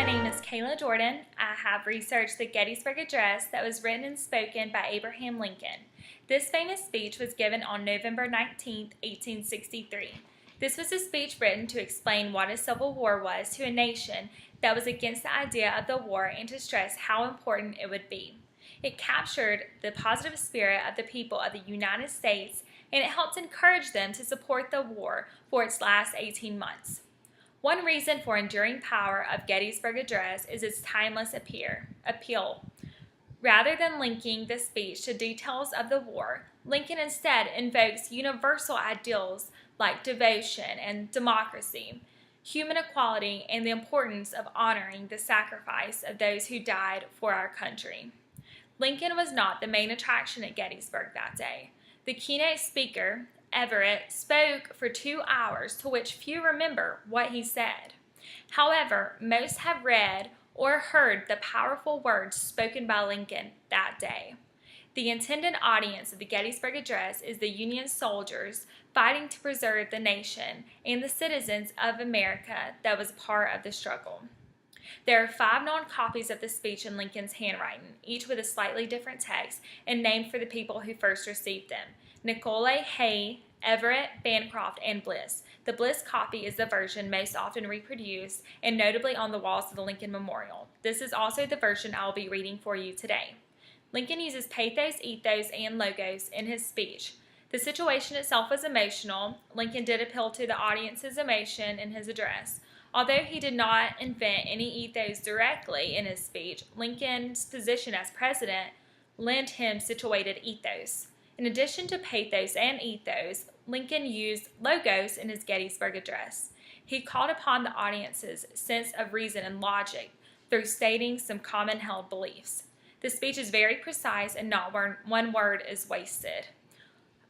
my name is Kayla Jordan. I have researched the Gettysburg Address that was written and spoken by Abraham Lincoln. This famous speech was given on November 19, 1863. This was a speech written to explain what a civil war was to a nation that was against the idea of the war and to stress how important it would be. It captured the positive spirit of the people of the United States, and it helped encourage them to support the war for its last 18 months. One reason for enduring power of Gettysburg Address is its timeless appeal. Rather than linking the speech to details of the war, Lincoln instead invokes universal ideals like devotion and democracy, human equality, and the importance of honoring the sacrifice of those who died for our country. Lincoln was not the main attraction at Gettysburg that day. The keynote speaker, Everett, spoke for 2 hours, to which few remember what he said. However, most have read or heard the powerful words spoken by Lincoln that day. The intended audience of the Gettysburg Address is the Union soldiers fighting to preserve the nation and the citizens of America that was part of the struggle. There are 5 known copies of the speech in Lincoln's handwriting, each with a slightly different text and named for the people who first received them: Nicolay, Hay, Everett, Bancroft, and Bliss. The Bliss copy is the version most often reproduced and notably on the walls of the Lincoln Memorial. This is also the version I will be reading for you today. Lincoln uses pathos, ethos, and logos in his speech. The situation itself was emotional. Lincoln did appeal to the audience's emotion in his address. Although he did not invent any ethos directly in his speech, Lincoln's position as president lent him situated ethos. In addition to pathos and ethos, Lincoln used logos in his Gettysburg Address. He called upon the audience's sense of reason and logic through stating some common held beliefs. The speech is very precise and not one word is wasted.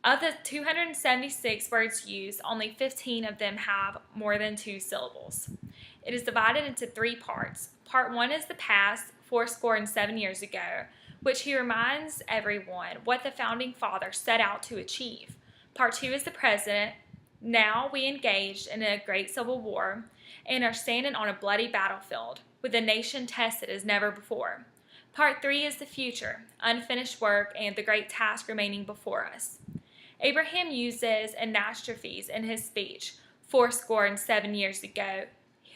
Of the 276 words used, only 15 of them have more than 2 syllables. It is divided into 3 parts. Part 1 is the past, 7 years ago, which he reminds everyone what the Founding Fathers set out to achieve. Part 2 is the present. Now we engaged in a great civil war and are standing on a bloody battlefield with a nation tested as never before. Part 3 is the future, unfinished work, and the great task remaining before us. Abraham uses anastrophes in his speech, 7 years ago,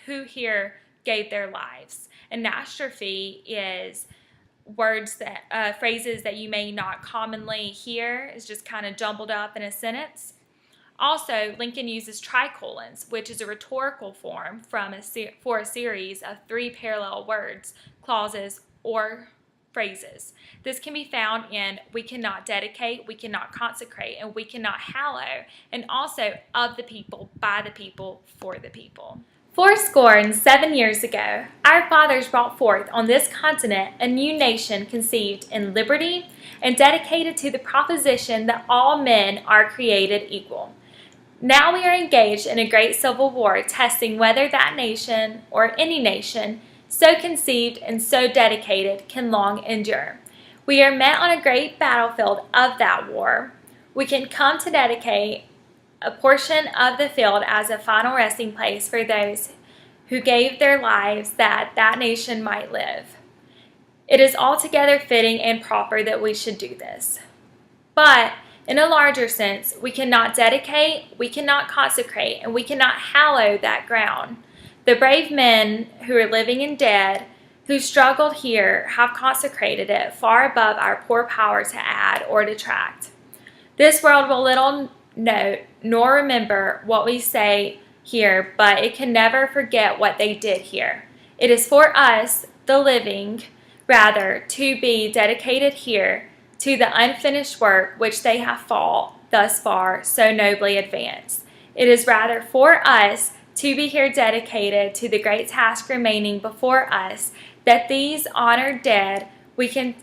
who here gave their lives. Anastrophe is phrases that you may not commonly hear. It's just kind of jumbled up in a sentence. Also, Lincoln uses tricolons, which is a rhetorical form for a series of 3 parallel words, clauses, or phrases. This can be found in we cannot dedicate, we cannot consecrate, and we cannot hallow, and also of the people, by the people, for the people. 7 years ago, our fathers brought forth on this continent a new nation conceived in liberty and dedicated to the proposition that all men are created equal. Now we are engaged in a great civil war, testing whether that nation, or any nation, so conceived and so dedicated, can long endure. We are met on a great battlefield of that war. We can come to dedicate a portion of the field as a final resting place for those who gave their lives that that nation might live. It is altogether fitting and proper that we should do this. But in a larger sense, we cannot dedicate, we cannot consecrate, and we cannot hallow that ground. The brave men who are living and dead, who struggled here, have consecrated it far above our poor power to add or detract. This world will little note nor remember what we say here, but it can never forget what they did here. It is for us, the living, rather, to be dedicated here to the unfinished work which they have fought thus far so nobly advanced. It is rather for us to be here dedicated to the great task remaining before us, that these honored dead we can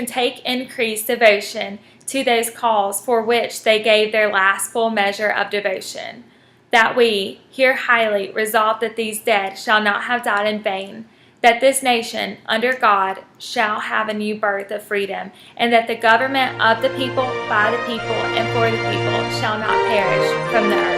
take increased devotion to those calls for which they gave their last full measure of devotion, that we, here highly, resolve that these dead shall not have died in vain, that this nation, under God, shall have a new birth of freedom, and that the government of the people, by the people, and for the people shall not perish from the earth.